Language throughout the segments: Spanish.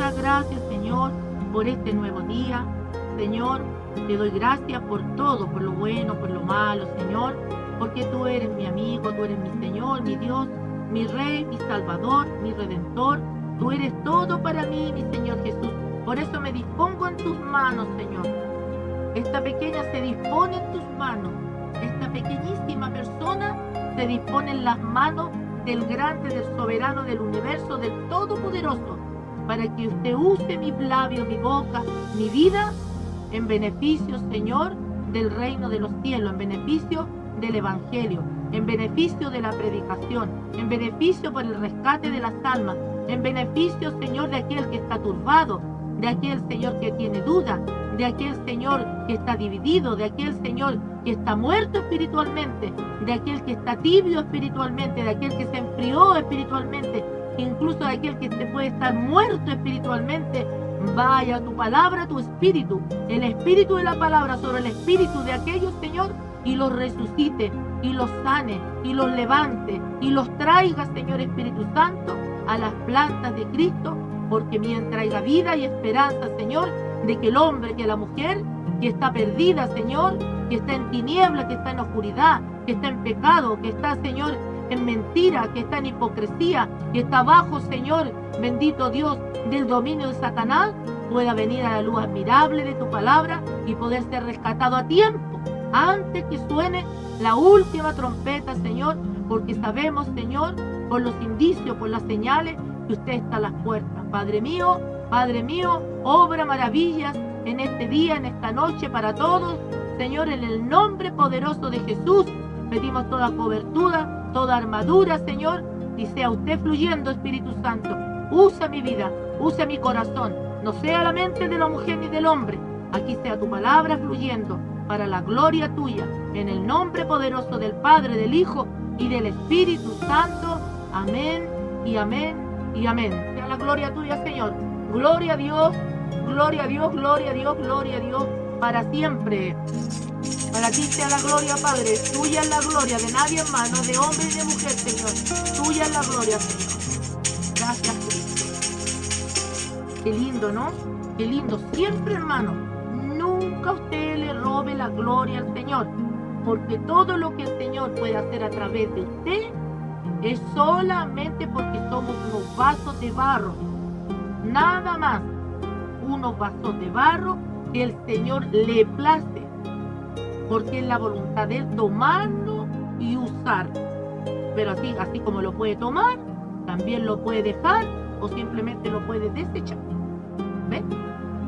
das gracias, Señor, por este nuevo día. Señor, te doy gracias por todo, por lo bueno, por lo malo, Señor, porque tú eres mi amigo, tú eres mi Señor, mi Dios, mi Rey, mi Salvador, mi Redentor. Tú eres todo para mí, mi Señor Jesús. Por eso me dispongo en tus manos, Señor. Esta pequeña se dispone en tus manos. Esta pequeñísima persona se dispone en las manos del grande, del soberano, del universo, del todopoderoso, para que usted use mis labios, mi boca, mi vida, en beneficio, Señor, del reino de los cielos, en beneficio del evangelio, en beneficio de la predicación, en beneficio por el rescate de las almas, en beneficio, Señor, de aquel que está turbado, de aquel, Señor, que tiene duda, de aquel, Señor, que está dividido, de aquel, Señor, que está muerto espiritualmente, de aquel que está tibio espiritualmente, de aquel que se enfrió espiritualmente, incluso de aquel que se puede estar muerto espiritualmente. Vaya tu palabra, tu espíritu, el espíritu de la palabra sobre el espíritu de aquellos, Señor, y los resucite, y los sane, y los levante, y los traiga, Señor Espíritu Santo, a las plantas de Cristo, porque mientras haya vida y esperanza, Señor, de que el hombre, que la mujer, que está perdida, Señor, que está en tiniebla, que está en oscuridad, que está en pecado, que está, Señor, en mentira, que está en hipocresía, que está bajo, Señor, bendito Dios, del dominio de Satanás, pueda venir a la luz admirable de tu palabra y poder ser rescatado a tiempo, antes que suene la última trompeta, Señor, porque sabemos, Señor, por los indicios, por las señales, que usted está a las puertas. Padre mío, obra maravillas en este día, en esta noche, para todos. Señor, en el nombre poderoso de Jesús, pedimos toda cobertura, toda armadura, Señor, y sea usted fluyendo, Espíritu Santo. Usa mi vida, usa mi corazón, no sea la mente de la mujer ni del hombre. Aquí sea tu palabra fluyendo para la gloria tuya, en el nombre poderoso del Padre, del Hijo y del Espíritu Santo. Amén y amén y amén. Sea la gloria tuya, Señor. Gloria a Dios, gloria a Dios, gloria a Dios, gloria a Dios, para siempre. Para ti sea la gloria, Padre. Tuya es la gloria, de nadie más, no de hombre y de mujer, Señor. Tuya es la gloria, Señor. Gracias, Cristo. Qué lindo, ¿no? Qué lindo. Siempre, hermano, nunca usted le robe la gloria al Señor, porque todo lo que el Señor puede hacer a través de usted es solamente porque somos unos vasos de barro. Nada más. Unos vasos de barro que el Señor le place, porque es la voluntad de Él tomarlo y usar. Pero así como lo puede tomar, también lo puede dejar o simplemente lo puede desechar. ¿Ves?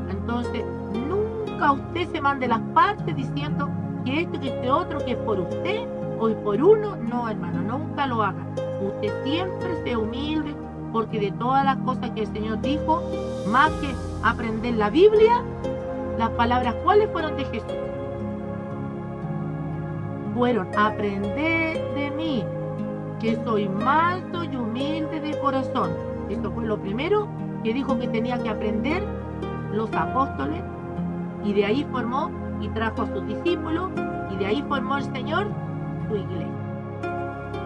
Entonces, nunca usted se mande las partes diciendo que esto, que este otro, que es por usted o es por uno. No, hermano, nunca lo haga. Usted siempre sea humilde, porque de todas las cosas que el Señor dijo, más que aprender la Biblia, las palabras, ¿cuáles fueron de Jesús? Fueron: aprender de mí, que soy manso y humilde de corazón. Esto fue lo primero que dijo que tenía que aprender los apóstoles, y de ahí formó y trajo a sus discípulos, y de ahí formó el Señor su iglesia.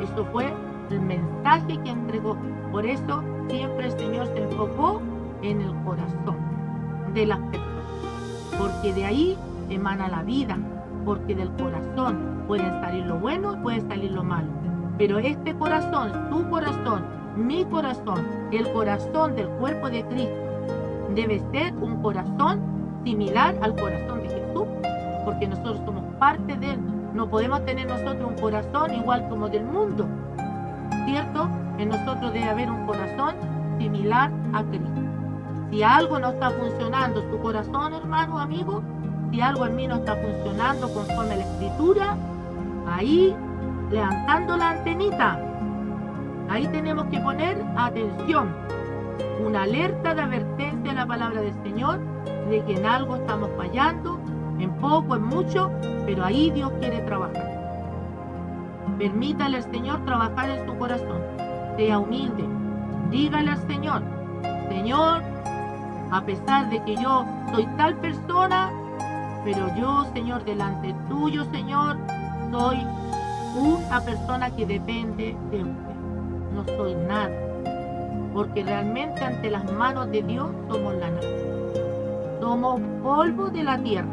Eso fue el mensaje que entregó. Por eso siempre el Señor se enfocó en el corazón de las personas, porque de ahí emana la vida, porque del corazón puede salir lo bueno y puede salir lo malo. Pero este corazón, tu corazón, mi corazón, el corazón del cuerpo de Cristo, debe ser un corazón similar al corazón de Jesús, porque nosotros somos parte de Él. No podemos tener nosotros un corazón igual como del mundo, ¿cierto? En nosotros debe haber un corazón similar a Cristo. Si algo no está funcionando su corazón, hermano, amigo, si algo en mí no está funcionando conforme a la Escritura, ahí, levantando la antenita, ahí tenemos que poner atención, una alerta de advertencia a la palabra del Señor, de que en algo estamos fallando, en poco, en mucho, pero ahí Dios quiere trabajar. Permítale al Señor trabajar en su corazón. Sea humilde. Dígale al Señor: Señor, a pesar de que yo soy tal persona, pero yo, Señor, delante tuyo, Señor, soy una persona que depende de usted. No soy nada. porque realmente ante las manos de Dios somos la nada. Somos polvo de la tierra.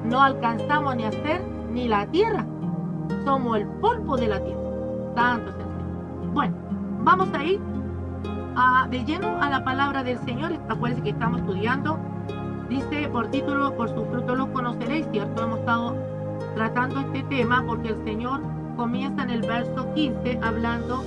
No alcanzamos ni a ser ni la tierra. Somos el polvo de la tierra. Santo es el Señor. Bueno, vamos a ir de lleno a la palabra del Señor. Acuérdense que estamos estudiando. Dice por título, por sus frutos los conoceréis, ¿cierto? Hemos estado tratando este tema porque el Señor comienza en el verso 15 hablando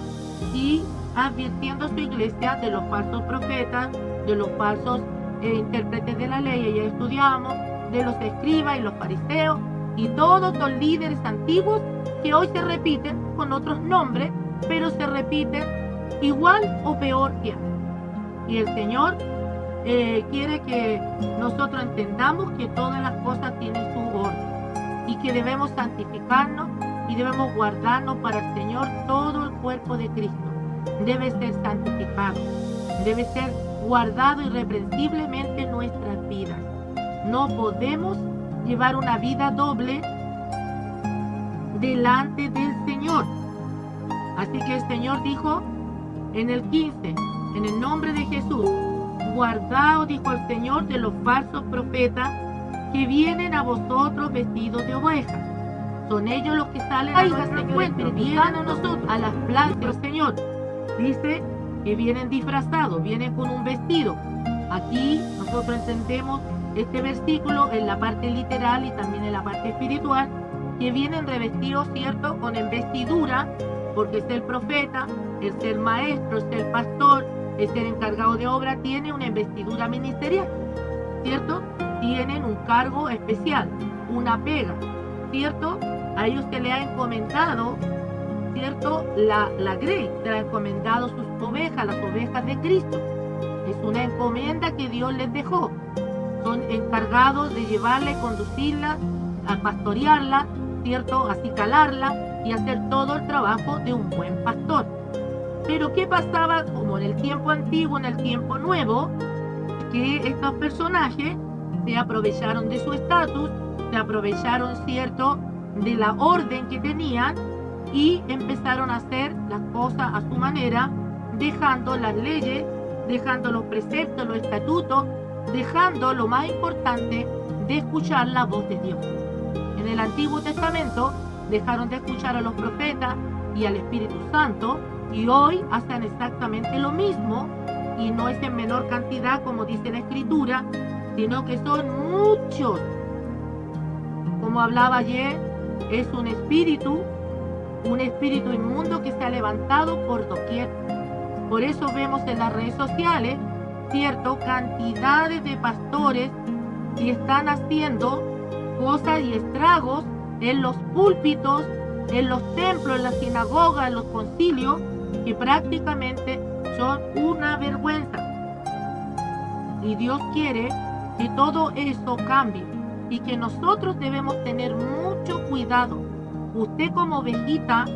y advirtiendo a su iglesia de los falsos profetas, de los falsos intérpretes de la ley. Ya estudiamos de los escribas y los fariseos y todos los líderes antiguos que hoy se repiten con otros nombres, pero se repiten igual o peor que antes. Y el Señor quiere que nosotros entendamos que todas las cosas tienen su orden y que debemos santificarnos y debemos guardarnos para el Señor. Todo el cuerpo de Cristo debe ser santificado, debe ser guardado irreprensiblemente en nuestras vidas. No podemos llevar una vida doble delante del Señor. Así que el Señor dijo en el 15, en el nombre de Jesús, guardaos, dijo el Señor, de los falsos profetas que vienen a vosotros vestidos de ovejas. Son ellos los que salen a nuestro encuentro, vienen a nosotros, a las plantas del Señor. Dice que vienen disfrazados, vienen con un vestido. Aquí nosotros entendemos este versículo en la parte literal y también en la parte espiritual, que vienen revestidos, ¿cierto?, con investidura, porque es el profeta, es el maestro, es el pastor, es el encargado de obra, tiene una investidura ministerial, ¿cierto? Tienen un cargo especial, una pega, ¿cierto? A ellos se le ha encomendado, ¿cierto?, la grey, se le ha encomendado sus ovejas, las ovejas de Cristo. Es una encomienda que Dios les dejó. Son encargados de llevarla y conducirla, a pastorearla, ¿cierto?, acicalarla y hacer todo el trabajo de un buen pastor. Pero ¿qué pasaba? Como en el tiempo antiguo, en el tiempo nuevo, que estos personajes se aprovecharon de su estatus, se aprovecharon, ¿cierto?, de la orden que tenían y empezaron a hacer las cosas a su manera, dejando las leyes, dejando los preceptos, los estatutos, dejando lo más importante de escuchar la voz de Dios. En el Antiguo Testamento dejaron de escuchar a los profetas y al Espíritu Santo, y hoy hacen exactamente lo mismo, y no es en menor cantidad como dice la Escritura, sino que son muchos. Como hablaba ayer, es un espíritu inmundo que se ha levantado por doquier. Por eso vemos en las redes sociales, ¿cierto?, cantidades de pastores que están haciendo cosas y estragos en los púlpitos, en los templos, en las sinagogas, en los concilios, que prácticamente son una vergüenza. Y Dios quiere que todo eso cambie y que nosotros debemos tener mucho cuidado. Usted como ovejita,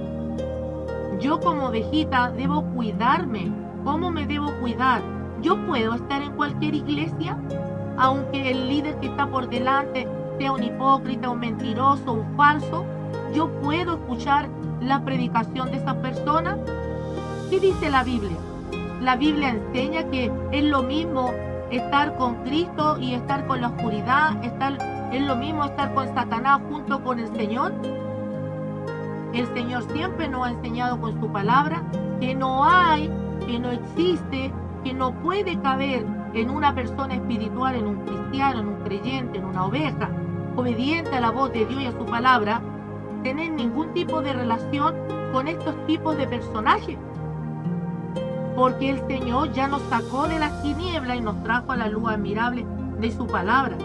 yo como ovejita debo cuidarme. ¿Cómo me debo cuidar? Yo puedo estar en cualquier iglesia, aunque el líder que está por delante sea un hipócrita, un mentiroso, un falso. Yo puedo escuchar la predicación de esa persona. ¿Qué dice la Biblia? La Biblia enseña que es lo mismo estar con Cristo y estar con la oscuridad, es lo mismo estar con Satanás junto con el Señor. El Señor siempre nos ha enseñado con su palabra que no hay, que no existe, que no puede caber en una persona espiritual, en un cristiano, en un creyente, en una oveja, obediente a la voz de Dios y a su palabra, tener ningún tipo de relación con estos tipos de personajes. Porque el Señor ya nos sacó de las tinieblas y nos trajo a la luz admirable de su palabra.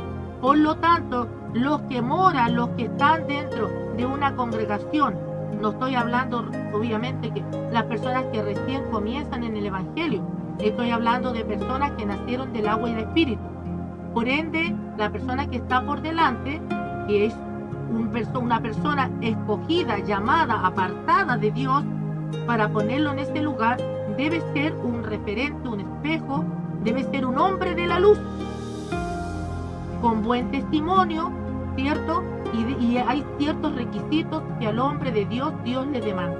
Por lo tanto, los que moran, los que están dentro de una congregación, no estoy hablando obviamente que las personas que recién comienzan en el Evangelio, estoy hablando de personas que nacieron del agua y del Espíritu. Por ende, la persona que está por delante, que es una persona escogida, llamada, apartada de Dios para ponerlo en ese lugar, debe ser un referente, un espejo, debe ser un hombre de la luz, con buen testimonio, ¿cierto? Y hay ciertos requisitos que al hombre de Dios, Dios le demanda.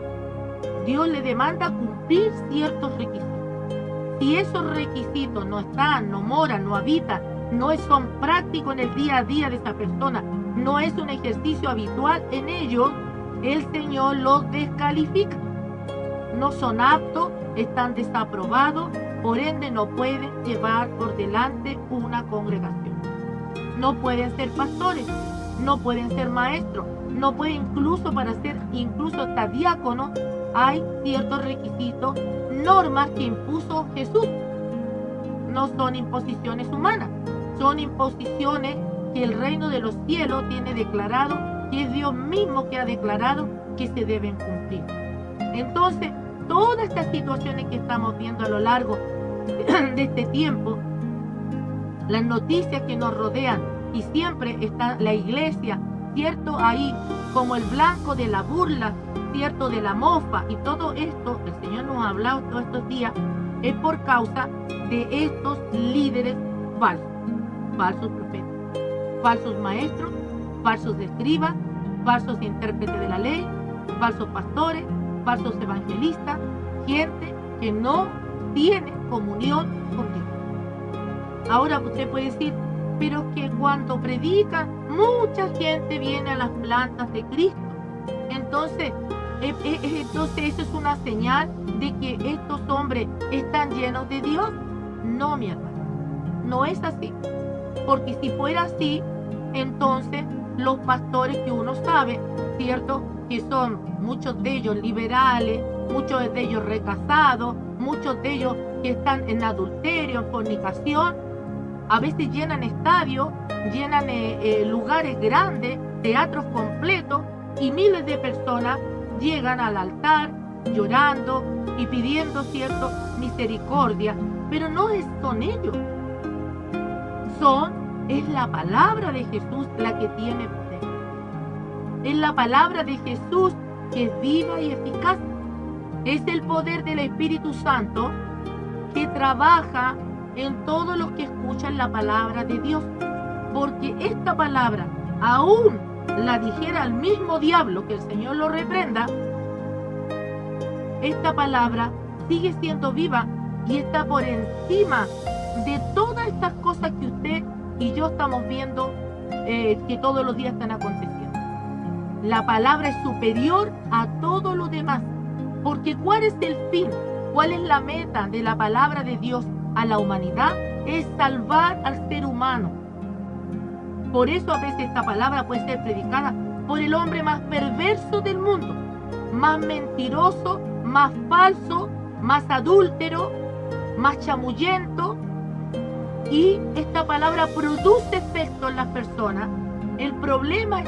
Dios le demanda cumplir ciertos requisitos. Si esos requisitos no están, no moran, no habitan, no son prácticos en el día a día de esa persona, no es un ejercicio habitual en ellos, el Señor los descalifica. No son aptos, están desaprobados, por ende no pueden llevar por delante una congregación. No pueden ser pastores, no pueden ser maestros, no pueden incluso para ser incluso hasta diáconos. Hay ciertos requisitos, normas que impuso Jesús. No son imposiciones humanas, son imposiciones que el reino de los cielos tiene declarado, que es Dios mismo que ha declarado que se deben cumplir. Entonces, todas estas situaciones que estamos viendo a lo largo de este tiempo, las noticias que nos rodean, y siempre está la iglesia, ¿cierto? Ahí como el blanco de la burla, ¿cierto? De la mofa, y todo esto, el Señor nos ha hablado todos estos días, es por causa de estos líderes falsos, falsos profetas, falsos maestros, falsos escribas, falsos intérpretes de la ley, falsos pastores, falsos evangelistas, gente que no tiene comunión con Dios. Ahora usted puede decir, pero que cuando predican, mucha gente viene a las plantas de Cristo. Entonces eso es una señal de que estos hombres están llenos de Dios. No, mi hermano, no es así. Porque si fuera así, entonces los pastores que uno sabe, ¿cierto? Que son muchos de ellos liberales, muchos de ellos recasados, muchos de ellos que están en adulterio, en fornicación, a veces llenan estadios, llenan lugares grandes, teatros completos, y miles de personas llegan al altar llorando y pidiendo, ¿cierto?, misericordia, pero no son ellos. Es la palabra de Jesús la que tiene poder. Es la palabra de Jesús que es viva y eficaz. Es el poder del Espíritu Santo que trabaja en todos los que escuchan la palabra de Dios. Porque esta palabra, aún la dijera el mismo diablo, que el Señor lo reprenda, esta palabra sigue siendo viva y está por encima de todas estas cosas que usted y yo estamos viendo que todos los días están aconteciendo. La palabra es superior a todo lo demás, porque ¿cuál es el fin? ¿Cuál es la meta de la palabra de Dios a la humanidad? Es salvar al ser humano. Por eso a veces esta palabra puede ser predicada por el hombre más perverso del mundo, más mentiroso, más falso, más adúltero, más chamullento, y esta palabra produce efecto en las personas. El problema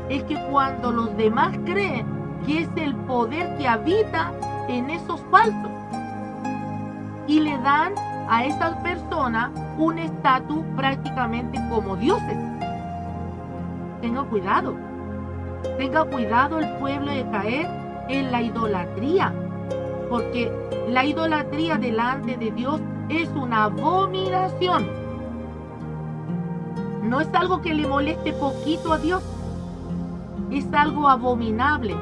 es que cuando los demás creen que es el poder que habita en esos falsos y le dan a esas personas un estatus prácticamente como dioses. Tenga cuidado el pueblo de caer en la idolatría, porque la idolatría delante de Dios es una abominación. No es algo que le moleste poquito a Dios, es algo abominable,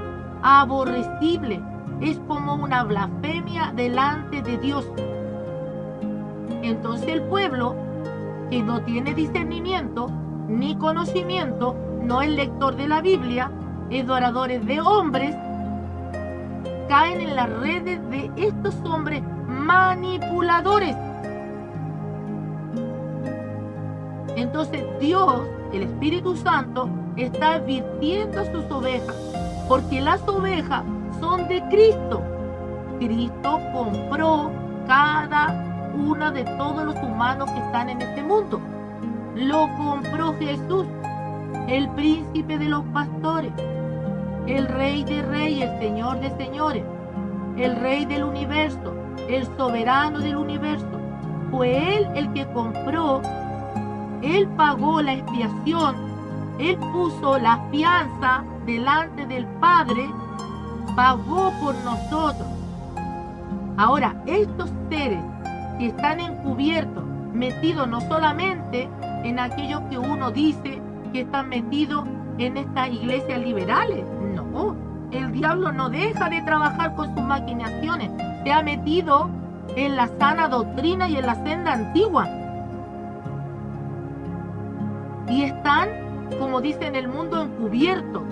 aborrecible, es como una blasfemia delante de Dios. Entonces el pueblo que no tiene discernimiento ni conocimiento, no es lector de la Biblia, es adoradores de hombres, caen en las redes de estos hombres manipuladores. Entonces Dios, el Espíritu Santo, está advirtiendo a sus ovejas, porque las ovejas son de Cristo. Cristo compró cada una de todos los humanos que están en este mundo. Lo compró Jesús, el príncipe de los pastores, el rey de reyes, el señor de señores, el rey del universo, el soberano del universo. Fue Él el que compró, Él pagó la expiación, Él puso la fianza delante del Padre, pagó por nosotros. Ahora, estos seres que están encubiertos, metidos no solamente en aquellos que uno dice que están metidos en estas iglesias liberales, no, el diablo no deja de trabajar con sus maquinaciones, se ha metido en la sana doctrina y en la senda antigua. Y están, como dice en el mundo, encubiertos.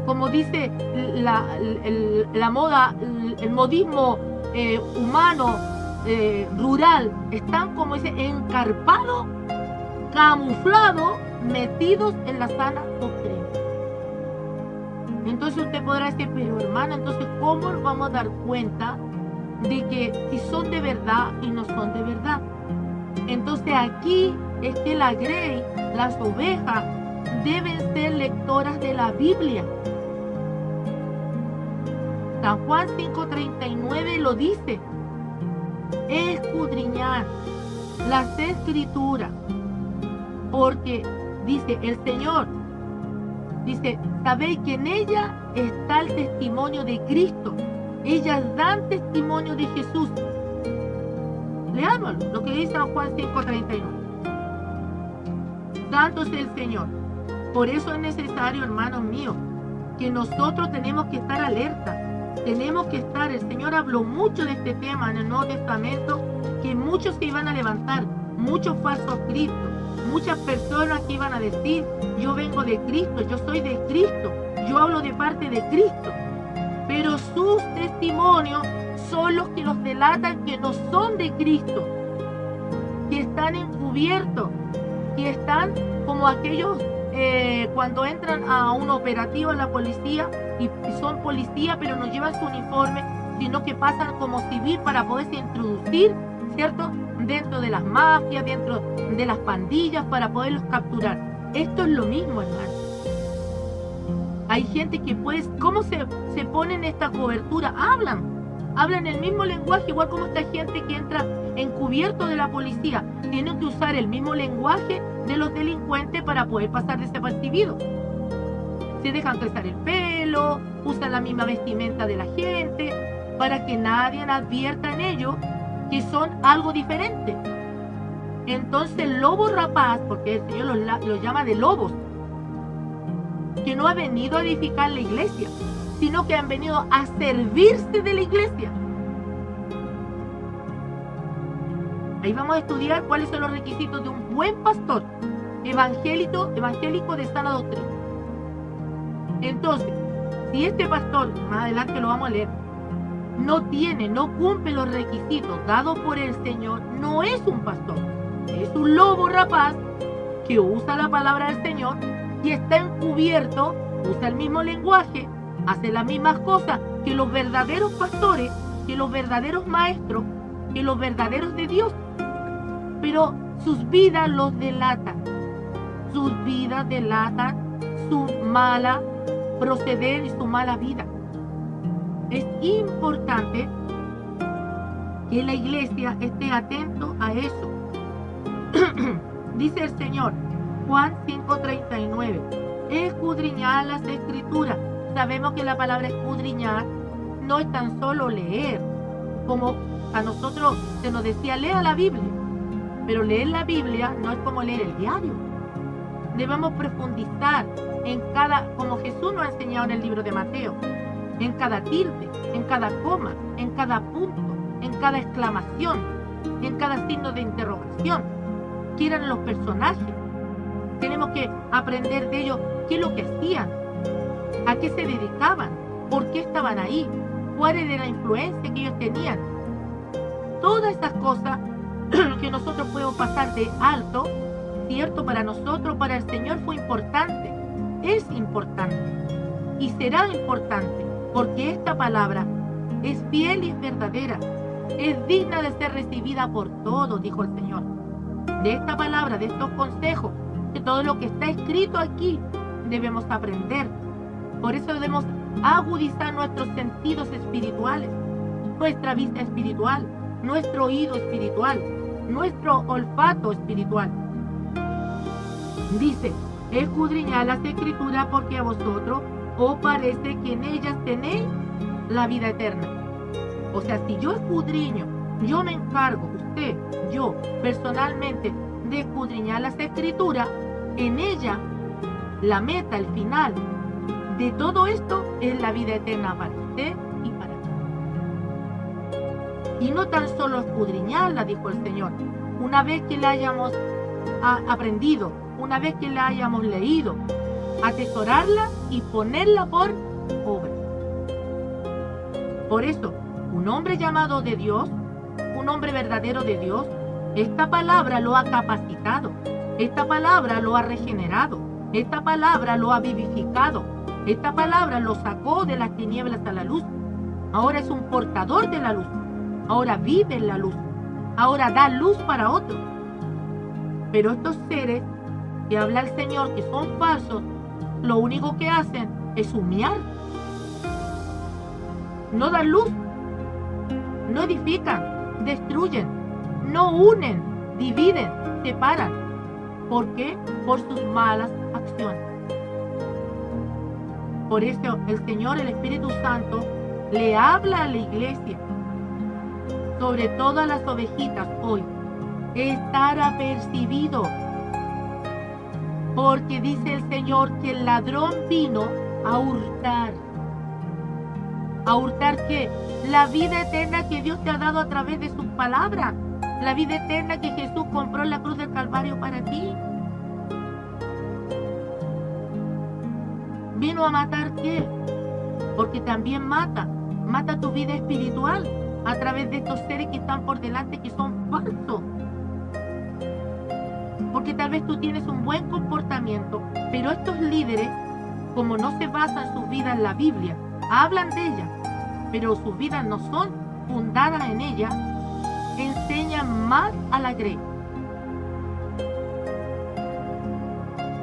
Como dice la moda, el modismo humano, rural, están, como dice, encarpados, camuflados, metidos en la sana doctrina. Entonces usted podrá decir, pero hermano, entonces ¿cómo nos vamos a dar cuenta de que si son de verdad y no son de verdad? Entonces aquí es que la grey, las ovejas, deben ser lectoras de la Biblia. San Juan 5:39 lo dice: escudriñar las escrituras, porque dice el Señor, dice, sabéis que en ella está el testimonio de Cristo. Ellas dan testimonio de Jesús. Leámoslo, lo que dice San Juan 5:39. Santo es el Señor. Por eso es necesario, hermanos míos, que nosotros tenemos que estar alerta. Tenemos que estar, el Señor habló mucho de este tema en el Nuevo Testamento, que muchos se iban a levantar, muchos falsos cristos, muchas personas que iban a decir, yo vengo de Cristo, yo soy de Cristo, yo hablo de parte de Cristo. Pero sus testimonios son los que los delatan que no son de Cristo, que están encubiertos, que están como aquellos cuando entran a un operativo en la policía y son policía pero no llevan su uniforme, sino que pasan como civil para poderse introducir, ¿cierto?, dentro de las mafias, dentro de las pandillas, para poderlos capturar. Esto es lo mismo, hermano. Hay gente que pues, ¿cómo se ponen esta cobertura? Hablan el mismo lenguaje, igual como esta gente que entra encubierto de la policía. Tienen que usar el mismo lenguaje de los delincuentes para poder pasar desapercibidos. Se dejan crecer el pelo, usan la misma vestimenta de la gente, para que nadie advierta en ellos que son algo diferente. Entonces el lobo rapaz, porque el Señor los llama de lobos, que no ha venido a edificar la iglesia, sino que han venido a servirse de la iglesia. Ahí vamos a estudiar cuáles son los requisitos de un buen pastor evangélico de sana doctrina. Entonces, si este pastor, más adelante lo vamos a leer, no cumple los requisitos dados por el Señor, no es un pastor, es un lobo rapaz que usa la palabra del Señor, que está encubierto, usa el mismo lenguaje, hace las mismas cosas que los verdaderos pastores, que los verdaderos maestros, que los verdaderos de Dios. Pero sus vidas los delatan. Sus vidas delatan su mala proceder y su mala vida. Es importante que la iglesia esté atento a eso. Dice el Señor, Juan 5:39, escudriñar las escrituras. Sabemos que la palabra escudriñar no es tan solo leer, como a nosotros se nos decía, lea la Biblia. Pero leer la Biblia no es como leer el diario. Debemos profundizar en como Jesús nos ha enseñado en el libro de Mateo, en cada tilde, en cada coma, en cada punto, en cada exclamación, en cada signo de interrogación. ¿Qué eran los personajes? Tenemos que aprender de ellos qué es lo que hacían, a qué se dedicaban, por qué estaban ahí, cuál era la influencia que ellos tenían. Todas esas cosas que nosotros podemos pasar de alto, cierto, para nosotros, para el Señor fue importante, es importante y será importante, porque esta palabra es fiel y es verdadera, es digna de ser recibida por todos, dijo el Señor. De esta palabra, de estos consejos, de todo lo que está escrito aquí, debemos aprender. Por eso debemos agudizar nuestros sentidos espirituales, nuestra vista espiritual, nuestro oído espiritual, nuestro olfato espiritual. Dice, escudriñad las escrituras porque a vosotros os parece que en ellas tenéis la vida eterna. O sea, si yo escudriño, yo me encargo, usted, yo, personalmente, de escudriñar las escrituras, en ella, la meta, el final de todo esto es la vida eterna para usted y para mí. Y no tan solo escudriñarla, dijo el Señor. Una vez que la hayamos aprendido, una vez que la hayamos leído, atesorarla y ponerla por obra. Por eso, un hombre llamado de Dios, un hombre verdadero de Dios, esta palabra lo ha capacitado, esta palabra lo ha regenerado, esta palabra lo ha vivificado, esta palabra lo sacó de las tinieblas a la luz. Ahora es un portador de la luz, ahora vive en la luz, ahora da luz para otros. Pero estos seres que habla el Señor, que son falsos, lo único que hacen es humear. No dan luz, no edifican, destruyen, no unen, dividen, separan. ¿Por qué? Por sus malas acciones. Por eso el Señor, el Espíritu Santo, le habla a la iglesia, sobre todas las ovejitas hoy, estar apercibido. Porque dice el Señor que el ladrón vino a hurtar. ¿A hurtar qué? La vida eterna que Dios te ha dado a través de sus palabras. La vida eterna que Jesús compró en la cruz del Calvario para ti. ¿Vino a matar qué? Porque también mata tu vida espiritual a través de estos seres que están por delante, que son falsos. Porque tal vez tú tienes un buen comportamiento, pero estos líderes, como no se basan sus vidas en la Biblia, hablan de ella, pero sus vidas no son fundadas en ella, enseñan más a la grey.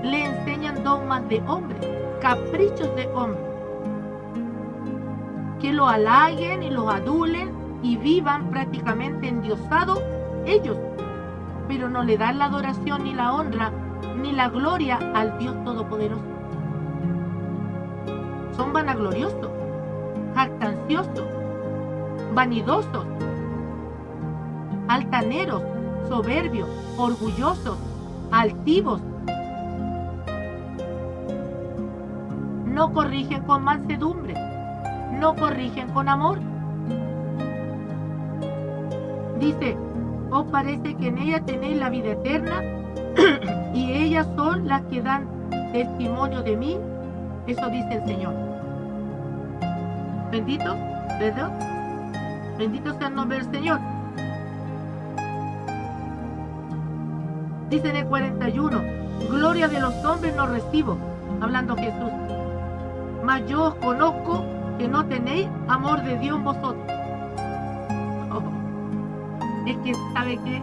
Le enseñan dogmas de hombre, caprichos de hombre, que lo halaguen y los adulen y vivan prácticamente endiosados ellos, pero no le dan la adoración ni la honra ni la gloria al Dios Todopoderoso. Son vanagloriosos, jactanciosos, vanidosos, altaneros, soberbios, orgullosos, altivos. No corrigen con mansedumbre, no corrigen con amor. Dice, os parece que en ella tenéis la vida eterna y ellas son las que dan testimonio de mí. Eso dice el Señor. Bendito, ¿verdad? Bendito sea el nombre del Señor. Dice en el 41, gloria de los hombres no recibo, hablando Jesús, mas yo os conozco que no tenéis amor de Dios en vosotros. Es que, ¿sabe qué?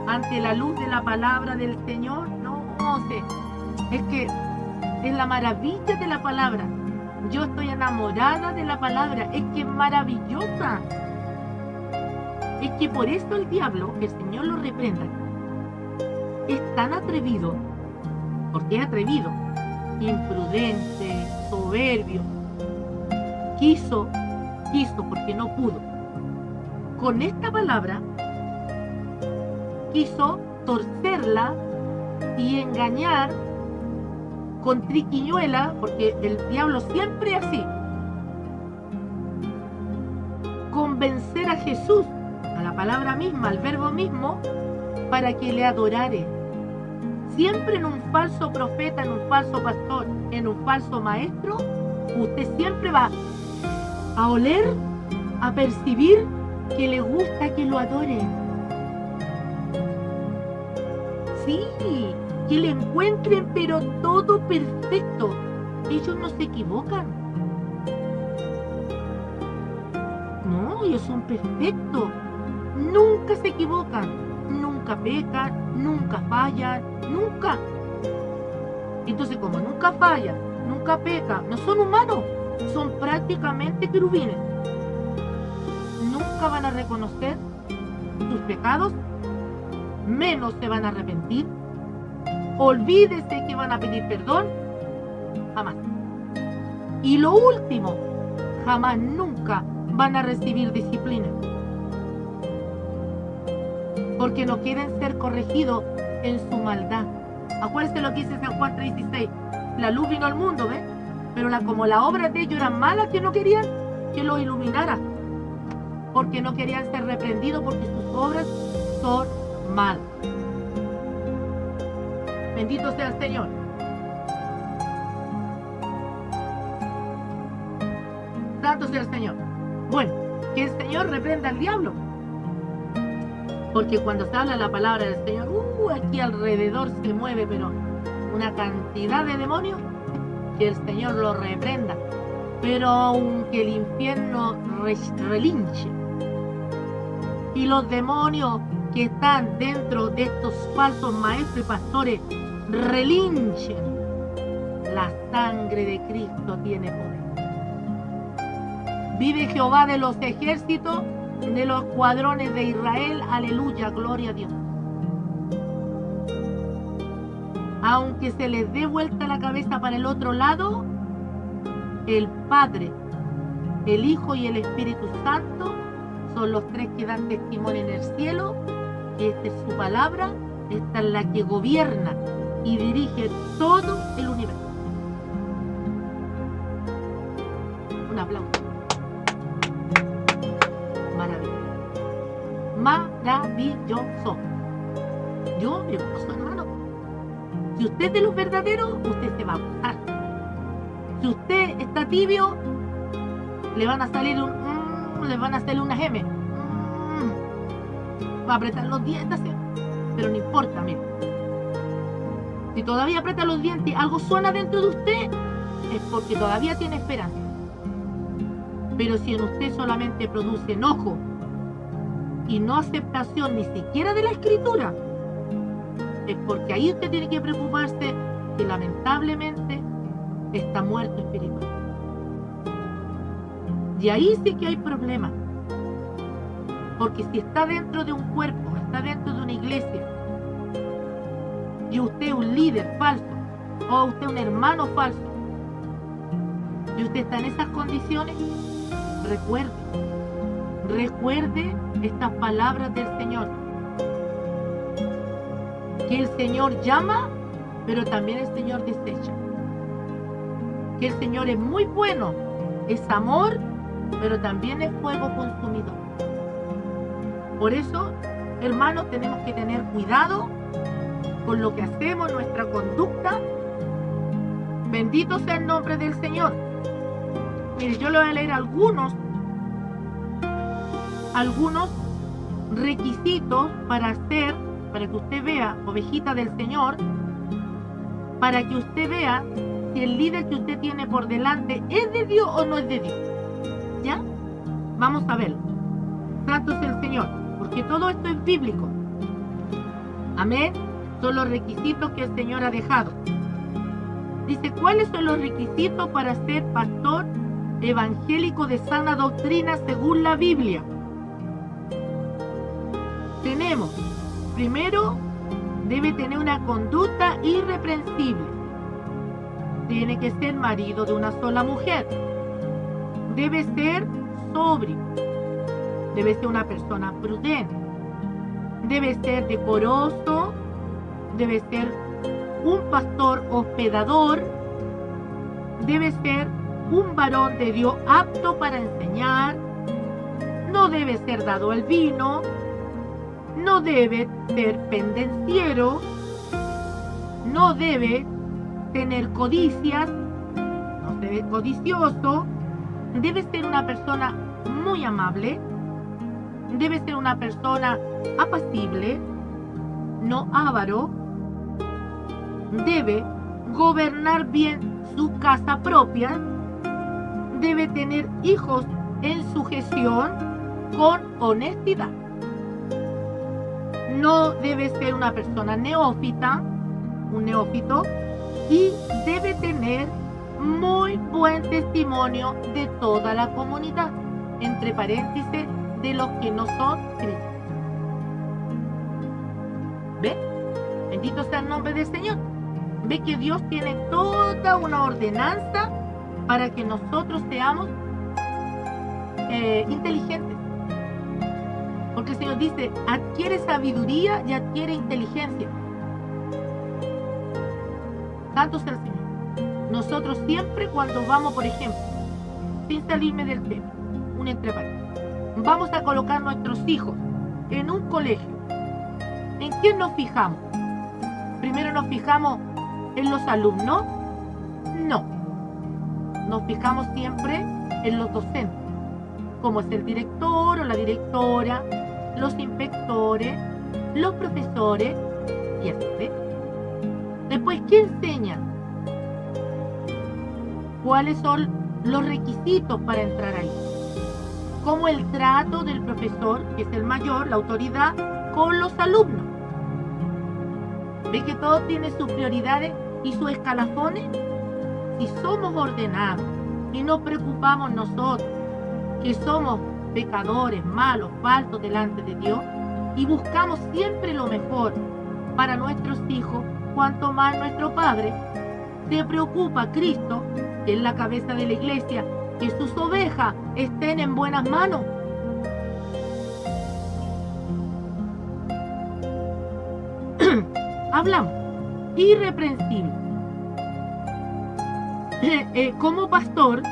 Ante la luz de la palabra del Señor, no sé. Es que es la maravilla de la palabra. Yo estoy enamorada de la palabra. Es que es maravillosa. Es que por eso el diablo, que el Señor lo reprenda, es tan atrevido. Porque es atrevido, imprudente, soberbio. Quiso porque no pudo. Con esta palabra quiso torcerla y engañar con triquiñuela, porque el diablo siempre es así, convencer a Jesús, a la palabra misma, al verbo mismo, para que le adorare. Siempre en un falso profeta, en un falso pastor, en un falso maestro, usted siempre va a oler, a percibir que le gusta que lo adoren. Sí, que le encuentren, pero todo perfecto. Ellos no se equivocan. No, ellos son perfectos. Nunca se equivocan, nunca pecan, nunca fallan, nunca. Entonces, como nunca fallan, nunca pecan, no son humanos, son prácticamente querubines. Nunca van a reconocer sus pecados, menos se van a arrepentir. Olvídese que van a pedir perdón, jamás. Y lo último, jamás nunca van a recibir disciplina, porque no quieren ser corregidos en su maldad. Acuérdense lo que dice San Juan 3:16, la luz vino al mundo, ¿ves? Pero como las obras de ellos eran malas, que no querían que lo iluminara. porque no querían ser reprendidos porque sus obras son malas. Bendito sea el Señor. Santo sea el Señor. Bueno, que el Señor reprenda al diablo. Porque cuando se habla la palabra del Señor, aquí alrededor se mueve, pero una cantidad de demonios, que el Señor lo reprenda. Pero aunque el infierno relinche y los demonios que están dentro de estos falsos maestros y pastores relinchen, la sangre de Cristo tiene poder. Vive Jehová de los ejércitos, de los escuadrones de Israel, aleluya, gloria a Dios. Aunque se les dé vuelta la cabeza para el otro lado, el Padre, el Hijo y el Espíritu Santo son los tres que dan testimonio en el cielo, que esta es su palabra, esta es la que gobierna y dirige todo el universo. Un aplauso. Maravilloso. Yo me gozo, hermano. Si usted es de los verdaderos, usted se va a gozar. Si usted está tibio, le van a salir le van a salir unas M. Va a apretar los dientes, ¿sí? Pero no importa, mire. Si todavía aprieta los dientes y algo suena dentro de usted, es porque todavía tiene esperanza. Pero si en usted solamente produce enojo y no aceptación ni siquiera de la Escritura, es porque ahí usted tiene que preocuparse que lamentablemente está muerto espiritual. Y ahí sí que hay problemas. Porque si está dentro de un cuerpo, está dentro de una iglesia, y usted es un líder falso, o usted es un hermano falso, y usted está en esas condiciones, recuerde estas palabras del Señor. Que el Señor llama, pero también el Señor desecha. Que el Señor es muy bueno, es amor, pero también es fuego consumidor. Por eso, hermanos, tenemos que tener cuidado con lo que hacemos, nuestra conducta. Bendito sea el nombre del Señor. Mire, yo le voy a leer algunos requisitos para que usted vea, ovejita del Señor, para que usted vea si el líder que usted tiene por delante es de Dios o no es de Dios. ¿Ya? Vamos a verlo. Santo es el Señor, porque todo esto es bíblico. Amén. Son los requisitos que el Señor ha dejado. Dice, ¿cuáles son los requisitos para ser pastor evangélico de sana doctrina según la Biblia? Tenemos, primero, debe tener una conducta irreprensible. Tiene que ser marido de una sola mujer. Debe ser sobrio. Debe ser una persona prudente. Debe ser decoroso. Debe ser un pastor hospedador. Debe ser un varón de Dios apto para enseñar. No debe ser dado al vino. No debe ser pendenciero. No debe tener codicias. No debe ser codicioso. Debe ser una persona muy amable. Debe ser una persona apacible, no avaro. Debe gobernar bien su casa propia. Debe tener hijos en sujeción con honestidad. No debe ser una persona neófita, un neófito, y debe tener muy buen testimonio de toda la comunidad, entre paréntesis, de los que no son cristianos. ¿Ve? Bendito sea el nombre del Señor. Ve que Dios tiene toda una ordenanza para que nosotros seamos inteligentes. Porque el Señor dice, adquiere sabiduría y adquiere inteligencia. Santo sea el Señor. Nosotros siempre cuando vamos, por ejemplo, sin salirme del tema, un entre paréntesis, vamos a colocar nuestros hijos en un colegio, ¿en quién nos fijamos? ¿Primero nos fijamos en los alumnos? No. Nos fijamos siempre en los docentes, como es el director o la directora, los inspectores, los profesores y así. Después, ¿qué enseñan? ¿Cuáles son los requisitos para entrar ahí? Como el trato del profesor, que es el mayor, la autoridad, con los alumnos. ¿Ve que todo tiene sus prioridades y sus escalafones? Si somos ordenados y nos preocupamos nosotros, que somos pecadores, malos, faltos delante de Dios, y buscamos siempre lo mejor para nuestros hijos, cuanto más nuestro Padre se preocupa a Cristo, que es la cabeza de la iglesia, que sus ovejas estén en buenas manos. Hablamos, irreprensible. Como pastor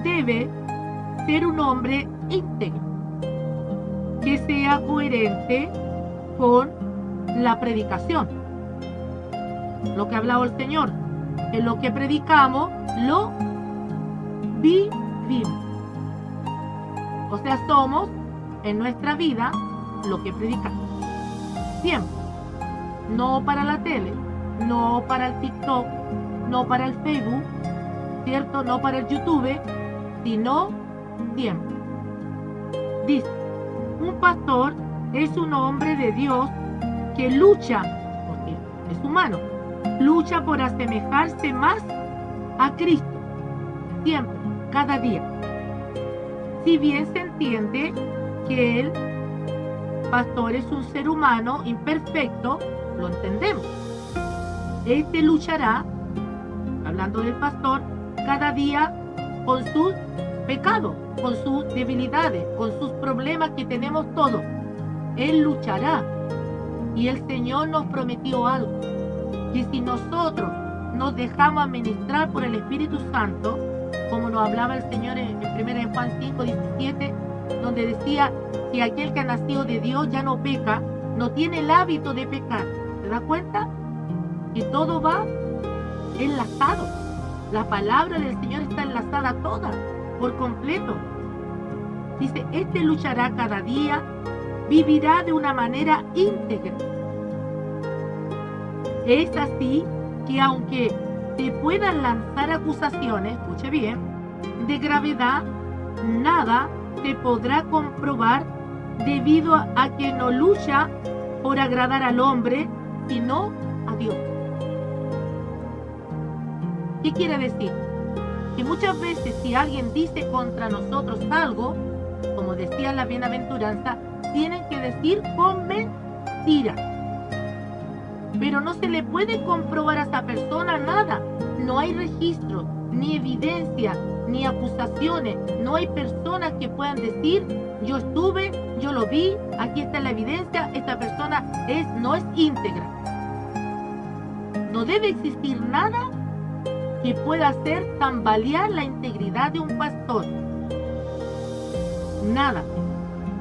debe ser un hombre íntegro, que sea coherente con la predicación. Lo que ha hablado el Señor, en lo que predicamos, lo vivimos. O sea, somos en nuestra vida lo que predicamos. Siempre. No para la tele, no para el TikTok, no para el Facebook, ¿cierto? No para el YouTube, sino siempre. Dice, un pastor es un hombre de Dios que lucha, porque es humano, lucha por asemejarse más a Cristo, siempre, cada día. Si bien se entiende que el pastor es un ser humano imperfecto, lo entendemos. Este luchará, hablando del pastor, cada día con sus pecados, con sus debilidades, con sus problemas que tenemos todos. Él luchará. Y el Señor nos prometió algo, que si nosotros nos dejamos administrar por el Espíritu Santo, como nos hablaba el Señor en 1 Juan 5:17, donde decía que aquel que ha nacido de Dios ya no peca, no tiene el hábito de pecar. ¿Se da cuenta? Que todo va enlazado. La palabra del Señor está enlazada toda, por completo. Dice, este luchará cada día, vivirá de una manera íntegra. Es así que aunque te puedan lanzar acusaciones, escuche bien, de gravedad, nada te podrá comprobar debido a que no lucha por agradar al hombre, sino a Dios. ¿Qué quiere decir? Que muchas veces si alguien dice contra nosotros algo, como decía la bienaventuranza, tienen que decir con mentira. Pero no se le puede comprobar a esa persona nada. No hay registro, ni evidencia, ni acusaciones. No hay personas que puedan decir, yo estuve, yo lo vi, aquí está la evidencia, esta persona no es íntegra. No debe existir nada que pueda hacer tambalear la integridad de un pastor. Nada.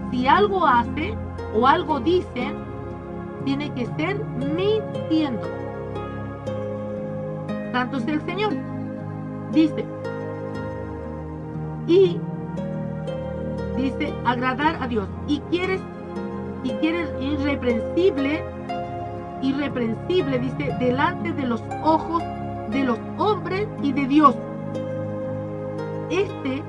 Si algo hace o algo dice, tiene que ser mintiendo. Tanto es el Señor. Dice, agradar a Dios. Y quieres irreprensible, dice, delante de los ojos de los hombres y de Dios. Este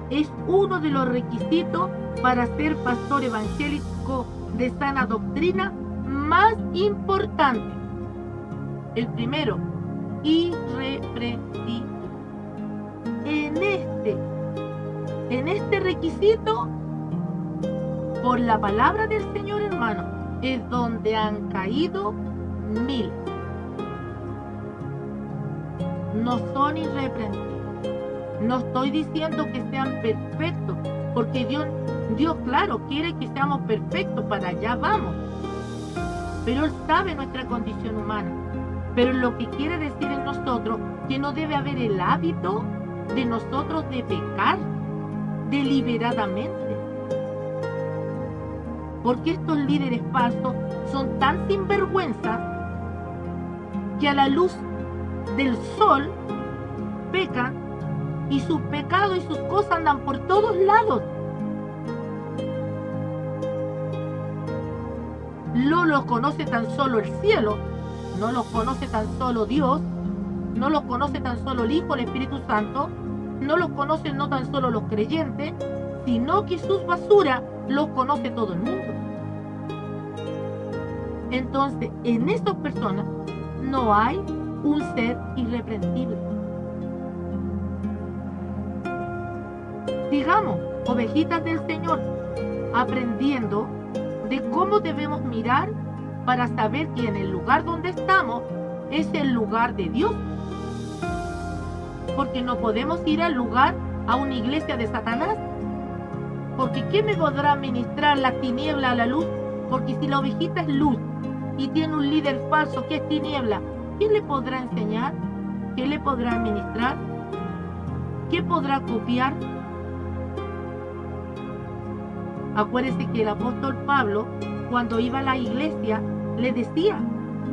es uno de los requisitos para ser pastor evangélico de sana doctrina más importante. El primero, irreprensible. En este requisito, por la palabra del Señor, hermano, es donde han caído mil. No son irreprensibles. No estoy diciendo que sean perfectos, porque Dios, claro, quiere que seamos perfectos, para allá vamos. Pero Él sabe nuestra condición humana. Pero lo que quiere decir en nosotros, que no debe haber el hábito de nosotros de pecar deliberadamente. Porque estos líderes falsos son tan sinvergüenza que a la luz del sol pecan y sus pecados y sus cosas andan por todos lados. No los conoce tan solo el cielo, no los conoce tan solo Dios, no los conoce tan solo el Hijo, el Espíritu Santo, no los conocen no tan solo los creyentes, sino que sus basuras los conoce todo el mundo. Entonces, en esas personas no hay un ser irreprensible. Sigamos, ovejitas del Señor, aprendiendo de cómo debemos mirar para saber que en el lugar donde estamos es el lugar de Dios. Porque no podemos ir al lugar, a una iglesia de Satanás. Porque ¿qué me podrá ministrar la tiniebla a la luz? Porque si la ovejita es luz y tiene un líder falso que es tiniebla, ¿qué le podrá enseñar? ¿Qué le podrá ministrar? ¿Qué podrá copiar? Acuérdense que el apóstol Pablo, cuando iba a la iglesia, le decía: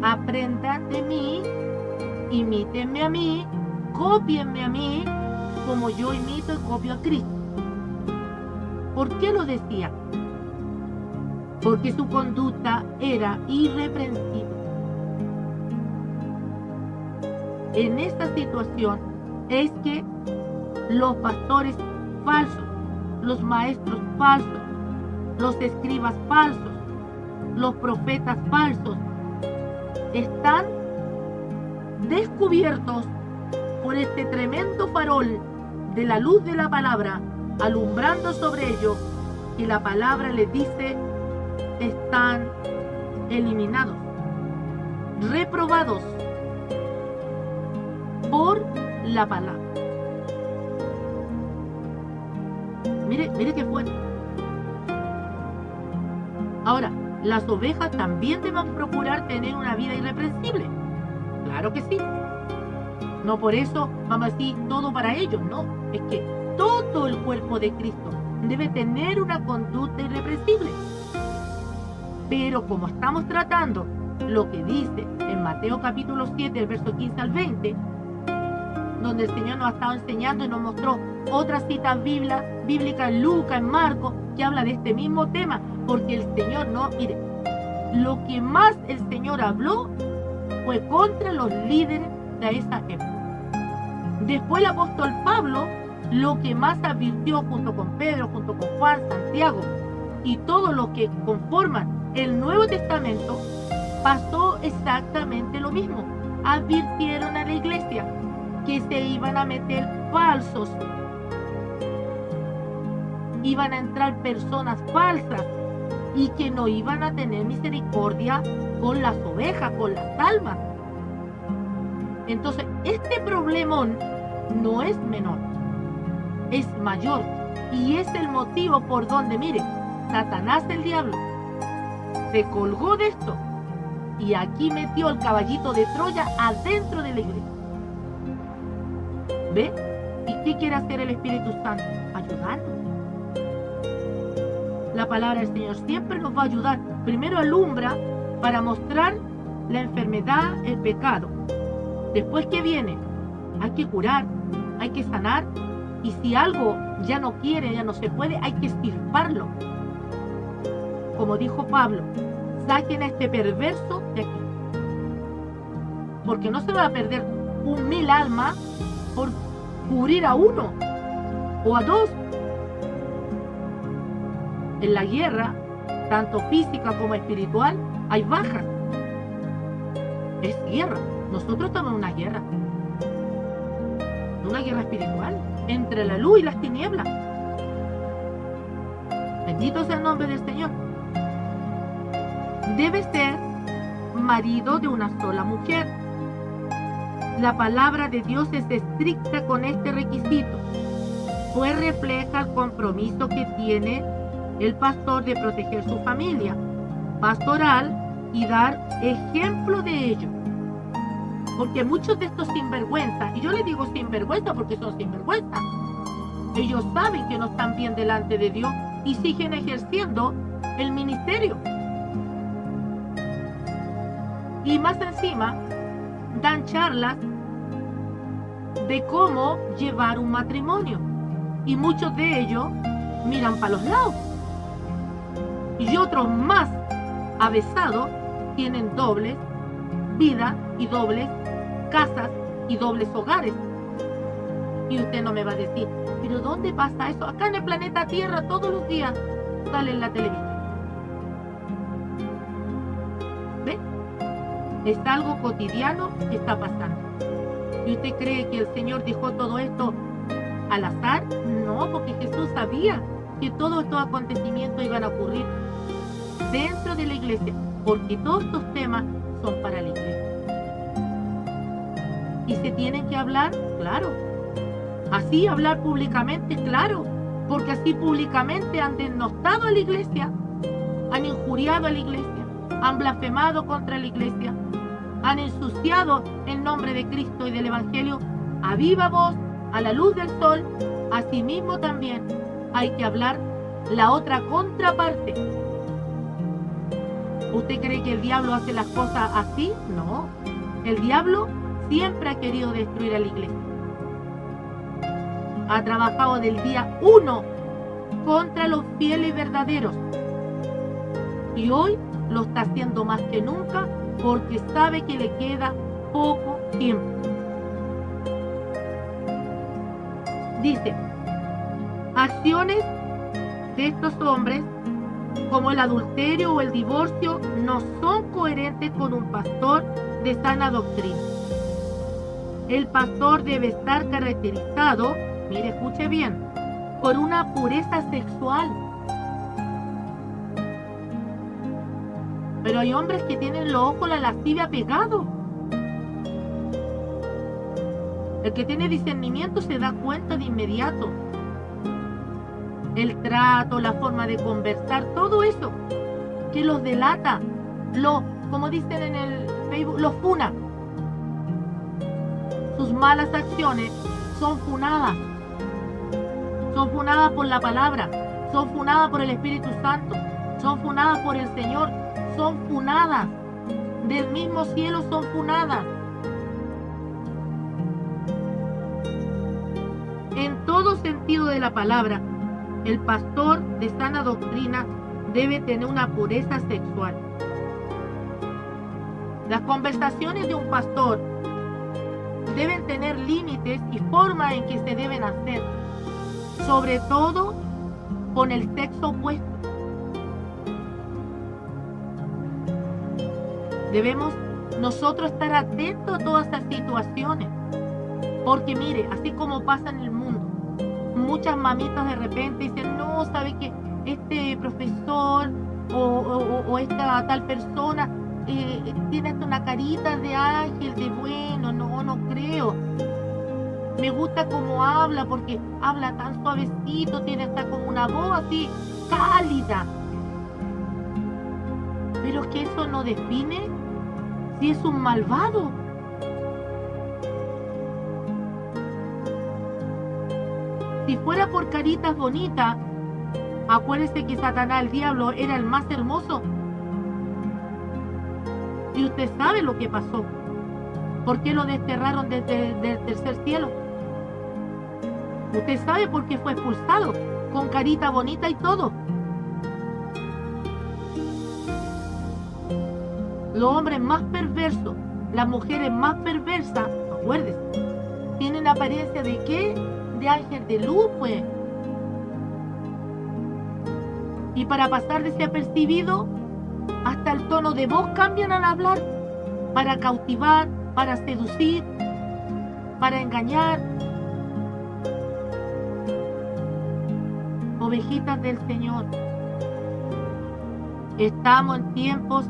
aprendan de mí, imítenme a mí, cópienme a mí, como yo imito y copio a Cristo. ¿Por qué lo decía? Porque su conducta era irreprensible. En esta situación es que los pastores falsos, los maestros falsos, los escribas falsos, los profetas falsos, están descubiertos por este tremendo farol de la luz de la palabra, alumbrando sobre ellos, y la palabra les dice: están eliminados, reprobados por la palabra. Mire qué fuerte. Ahora, las ovejas también deben procurar tener una vida irreprensible. Claro que sí. No por eso vamos a decir todo para ellos, no. Es que todo el cuerpo de Cristo debe tener una conducta irreprensible. Pero como estamos tratando lo que dice en Mateo capítulo 7, el verso 15 al 20, donde el Señor nos ha estado enseñando y nos mostró otras citas bíblicas en Lucas, en Marcos, que habla de este mismo tema, porque el Señor no, mire, lo que más el Señor habló fue contra los líderes de esa época. Después el apóstol Pablo, lo que más advirtió junto con Pedro, junto con Juan, Santiago y todos los que conforman el Nuevo Testamento, pasó exactamente lo mismo. Advirtieron a la iglesia que se iban a meter falsos, iban a entrar personas falsas y que no iban a tener misericordia con las ovejas, con las almas. Entonces, este problemón no es menor, es mayor, y es el motivo por donde, mire, Satanás, el diablo, se colgó de esto y aquí metió el caballito de Troya adentro de la iglesia. ¿Ve? ¿Y qué quiere hacer el Espíritu Santo? Ayudarnos. La palabra del Señor siempre nos va a ayudar. Primero alumbra para mostrar la enfermedad, el pecado. Después, ¿qué viene? Hay que curar, hay que sanar. Y si algo ya no quiere, ya no se puede, hay que extirparlo. Como dijo Pablo, saquen a este perverso de aquí. Porque no se va a perder 1,000 almas por cubrir a uno o a dos. En la guerra, tanto física como espiritual, hay bajas. Es guerra. Nosotros estamos en una guerra espiritual entre la luz y las tinieblas. Bendito sea el nombre del Señor. Debe ser marido de una sola mujer. La palabra de Dios es estricta con este requisito, pues refleja el compromiso que tiene el pastor de proteger su familia pastoral y dar ejemplo de ello. Porque muchos de estos sinvergüenzas, y yo les digo sinvergüenza porque son sinvergüenzas, ellos saben que no están bien delante de Dios y siguen ejerciendo el ministerio. Y más encima, dan charlas de cómo llevar un matrimonio. Y muchos de ellos miran para los lados. Y otros más avesados tienen dobles vidas y dobles casas y dobles hogares. Y usted no me va a decir, ¿pero dónde pasa eso? Acá en el planeta Tierra todos los días sale en la televisión. ¿Ve? Es algo cotidiano que está pasando. ¿Y usted cree que el Señor dejó todo esto al azar? No, porque Jesús sabía que todos estos acontecimientos iban a ocurrir dentro de la iglesia, porque todos estos temas son para la iglesia. ¿Y se tienen que hablar? Claro. Así hablar públicamente, claro, porque así públicamente han denostado a la iglesia, han injuriado a la iglesia, han blasfemado contra la iglesia, han ensuciado el nombre de Cristo y del Evangelio a viva voz, a la luz del sol. Asimismo también hay que hablar la otra contraparte. ¿Usted cree que el diablo hace las cosas así? No. El diablo siempre ha querido destruir a la iglesia. Ha trabajado del día 1 contra los fieles verdaderos. Y hoy lo está haciendo más que nunca porque sabe que le queda poco tiempo. Dice, acciones de estos hombres como el adulterio o el divorcio no son coherentes con un pastor de sana doctrina. El pastor debe estar caracterizado, mire, escuche bien, por una pureza sexual. Pero hay hombres que tienen los ojos la lascivia pegado. El que tiene discernimiento se da cuenta de inmediato. El trato, la forma de conversar, todo eso que los delata, como dicen en el Facebook, los funa. Sus malas acciones son funadas. Son funadas por la palabra, son funadas por el Espíritu Santo, son funadas por el Señor, son funadas. Del mismo cielo son funadas. En todo sentido de la palabra, el pastor de sana doctrina debe tener una pureza sexual. Las conversaciones de un pastor deben tener límites y formas en que se deben hacer, sobre todo con el sexo opuesto. Debemos nosotros estar atentos a todas estas situaciones, porque mire, así como pasa en el mundo, muchas mamitas de repente dicen, no, ¿sabe qué? Este profesor o esta tal persona tiene hasta una carita de ángel, de bueno, no creo. Me gusta cómo habla, porque habla tan suavecito, tiene hasta como una voz así, cálida. Pero es que eso no define si es un malvado. Si fuera por caritas bonitas, acuérdese que Satanás, el diablo, era el más hermoso. Y usted sabe lo que pasó. ¿Por qué lo desterraron desde el tercer cielo? Usted sabe por qué fue expulsado, con carita bonita y todo. Los hombres más perversos, las mujeres más perversas, acuérdese, tienen apariencia de ¿qué? De ángel de luz, pues. Y para pasar desapercibido, hasta el tono de voz cambian al hablar, para cautivar, para seducir, para engañar. Ovejitas del Señor, estamos en tiempos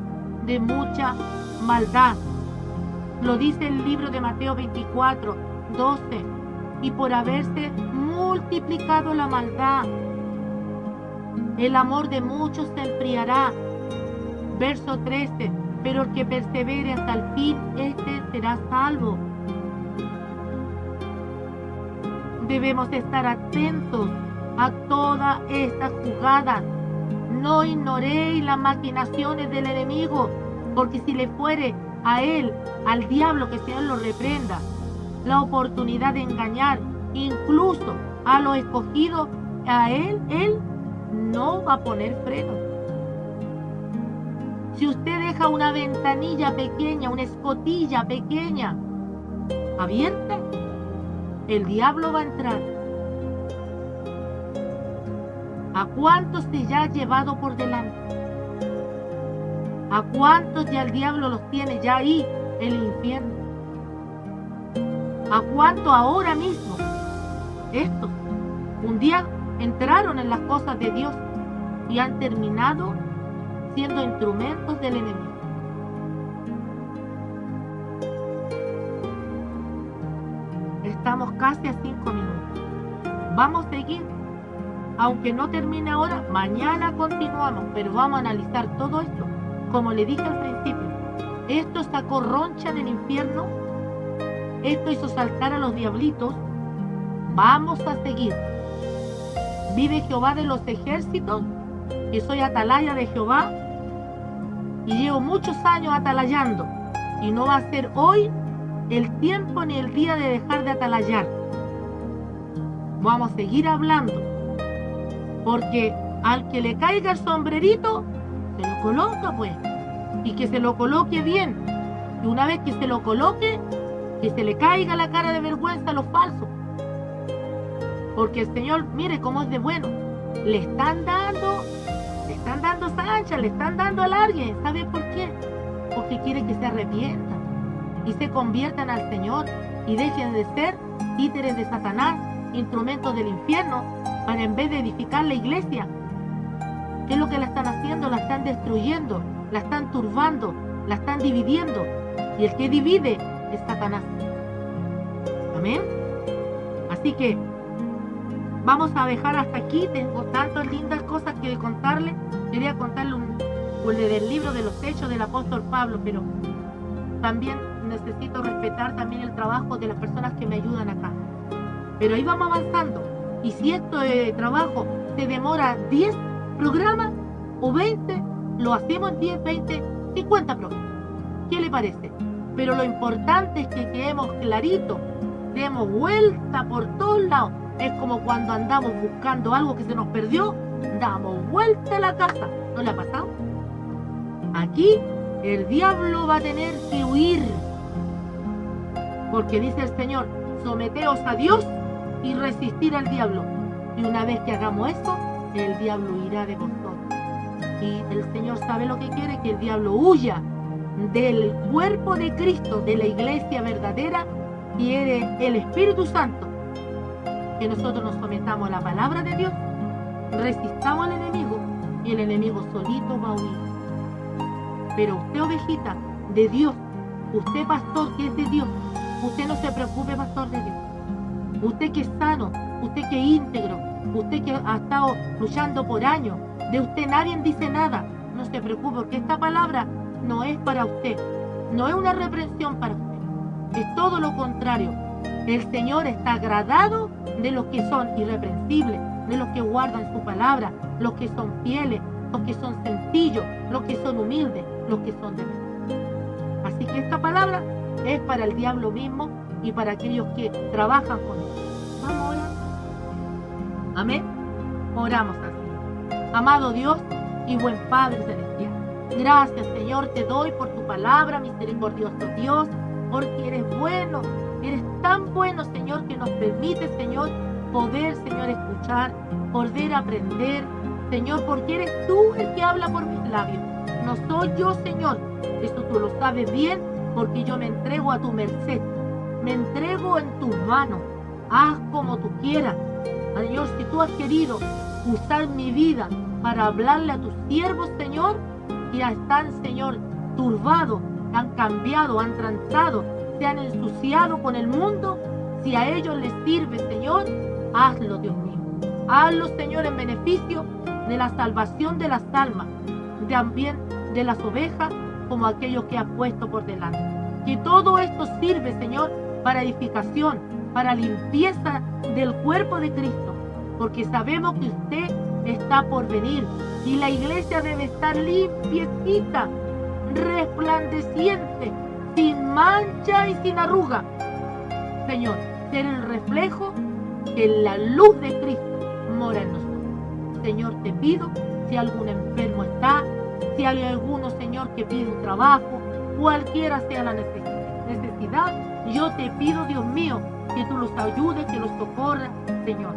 de mucha maldad. Lo dice el libro de Mateo 24, 12. Y por haberse multiplicado la maldad, el amor de muchos se enfriará. Verso 13. Pero el que persevere hasta el fin, este será salvo. Debemos estar atentos a todas estas jugadas. No ignoréis las maquinaciones del enemigo, porque si le fuere a él, al diablo, que el Señor lo reprenda, la oportunidad de engañar, incluso a los escogidos, a él no va a poner freno. Si usted deja una ventanilla pequeña, una escotilla pequeña abierta, el diablo va a entrar. ¿A cuántos se ya ha llevado por delante? ¿A cuántos ya el diablo los tiene ya ahí en el infierno? ¿A cuántos ahora mismo estos un día entraron en las cosas de Dios y han terminado siendo instrumentos del enemigo? Estamos casi a 5 minutos. Vamos a seguir. Aunque no termine ahora, mañana continuamos, pero vamos a analizar todo esto. Como le dije al principio, esto sacó roncha del infierno, esto hizo saltar a los diablitos. Vamos a seguir. Vive Jehová de los ejércitos, que soy atalaya de Jehová, y llevo muchos años atalayando, y no va a ser hoy el tiempo ni el día de dejar de atalayar. Vamos a seguir hablando, porque al que le caiga el sombrerito, se lo coloca pues, y que se lo coloque bien, y una vez que se lo coloque, que se le caiga la cara de vergüenza a los falsos, porque el Señor, mire cómo es de bueno, le están dando sancha, le están dando alargue. ¿Sabe por qué? Porque quiere que se arrepientan y se conviertan al Señor y dejen de ser títeres de Satanás, instrumentos del infierno, para en vez de edificar la iglesia. ¿Qué es lo que la están haciendo? La están destruyendo, la están turbando, la están dividiendo, y el que divide es Satanás. Amén. Así que vamos a dejar hasta aquí. Tengo tantas lindas cosas que contarle. Quería contarle del libro de los Hechos del apóstol Pablo, pero también necesito respetar también el trabajo de las personas que me ayudan acá. Pero ahí vamos avanzando. Y si este trabajo se demora 10 programas o 20, lo hacemos en 10, 20, 50 programas. ¿Qué le parece? Pero lo importante es que quedemos clarito, demos vuelta por todos lados. Es como cuando andamos buscando algo que se nos perdió, damos vuelta a la casa. ¿No le ha pasado? Aquí el diablo va a tener que huir, porque dice el Señor, someteos a Dios y resistir al diablo. Y una vez que hagamos eso, el diablo huirá de vosotros. Y el Señor sabe lo que quiere, que el diablo huya del cuerpo de Cristo, de la iglesia verdadera, y el Espíritu Santo. Que nosotros nos sometamos a la palabra de Dios, resistamos al enemigo, y el enemigo solito va a huir. Pero usted, ovejita de Dios, usted, pastor que es de Dios, usted no se preocupe, pastor de Dios. Usted que es sano, usted que es íntegro, usted que ha estado luchando por años, de usted nadie dice nada. No se preocupe, porque esta palabra no es para usted, no es una reprensión para usted, es todo lo contrario. El Señor está agradado de los que son irreprensibles, de los que guardan su palabra, los que son fieles, los que son sencillos, los que son humildes, los que son de verdad. Así que esta palabra es para el diablo mismo y para aquellos que trabajan con él. Vamos a orar. Amén. Oramos así. Amado Dios y buen Padre celestial, gracias, Señor, te doy por tu palabra, misericordioso Dios, porque eres bueno, eres tan bueno, Señor, que nos permite, Señor, poder, Señor, escuchar, poder aprender, Señor, porque eres tú el que habla por mis labios. No soy yo, Señor, eso tú lo sabes bien, porque yo me entrego a tu merced, me entrego en tus manos. Haz como tú quieras. Señor, si tú has querido usar mi vida para hablarle a tus siervos, Señor, que ya están, Señor, turbados, han cambiado, han tranzado, se han ensuciado con el mundo, si a ellos les sirve, Señor, hazlo, Dios mío. Hazlo, Señor, en beneficio de la salvación de las almas, también de las ovejas, como aquellos que has puesto por delante. Que todo esto sirve, Señor, para edificación, para limpieza del cuerpo de Cristo, porque sabemos que usted está por venir, Y la iglesia debe estar limpiecita, resplandeciente, sin mancha y sin arruga. Señor, ser el reflejo que la luz de Cristo mora en nosotros. Señor, te pido, si algún enfermo está, si hay alguno, Señor, que pide un trabajo, cualquiera sea la necesidad, yo te pido, Dios mío, que tú los ayudes, que los socorras, Señor.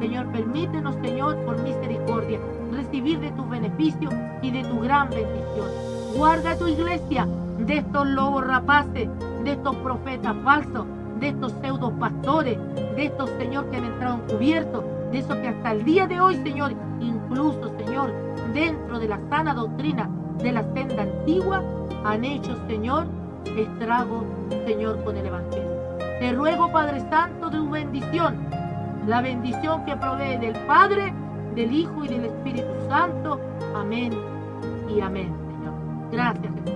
Señor, permítenos, Señor, por misericordia, recibir de tus beneficios y de tu gran bendición. Guarda tu iglesia de estos lobos rapaces, de estos profetas falsos, de estos pseudo pastores, de estos, Señor, que han entrado encubiertos, de esos que hasta el día de hoy, Señor, incluso, Señor, dentro de la sana doctrina de la senda antigua, han hecho, Señor, estragos, Señor, con el Evangelio. Te ruego, Padre Santo, de tu bendición, la bendición que provee del Padre, del Hijo y del Espíritu Santo. Amén y amén, Señor. Gracias, Jesús.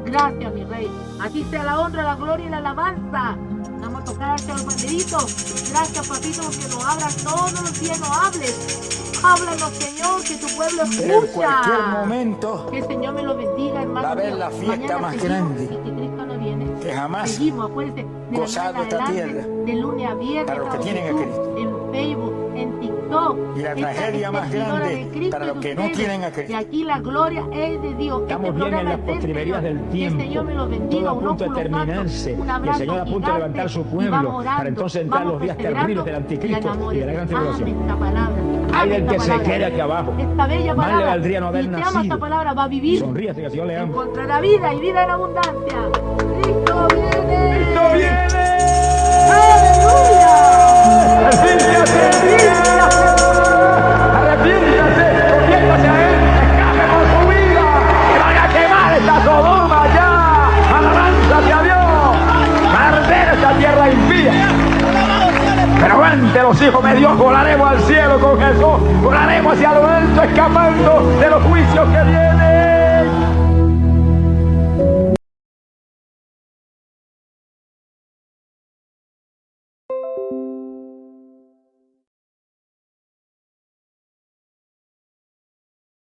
Gracias, mi Rey. A ti sea la honra, la gloria y la alabanza. Vamos a tocarte los banderitos. Gracias, papito, porque nos hablas todos los días, nos hables. Háblanos, Señor, que tu pueblo escucha. En cualquier momento que el Señor me lo bendiga, hermano. va a haber la fiesta más grande si Cristo no viene. que jamás Seguimos, acuérdense, de gozado esta tierra, de lunes a viernes, para los que tienen a Cristo. en Facebook, en TikTok. Y la tragedia más grande para los que no tienen a Cristo. Y aquí la gloria es de Dios. Estamos bien en las postrimerías del tiempo. Que el Señor me lo bendiga. Todo a punto de terminarse. Y el Señor a punto de levantar su pueblo para entonces entrar los días terribles del anticristo y de la gran tribulación. Hay del que se quede aquí abajo. Esta bella palabra. Más le valdría no haber si nacido. ama esta palabra, va a vivir. Sonríase que el Señor le ama. Encontrará vida y vida en abundancia. ¡Cristo viene! ¡Cristo viene! ¡Aleluya! ¡Arrepíntase! ¡Arrepiéntase! ¡Conviértase a Él! ¡Escape por su vida! ¡Que vaya a quemar esta Sodoma ya! ¡Alabánzate a Dios! ¡Arder esta tierra impía! Pero vente los hijos de Dios, volaremos al cielo con Jesús, volaremos hacia lo alto, escapando de los juicios que vienen.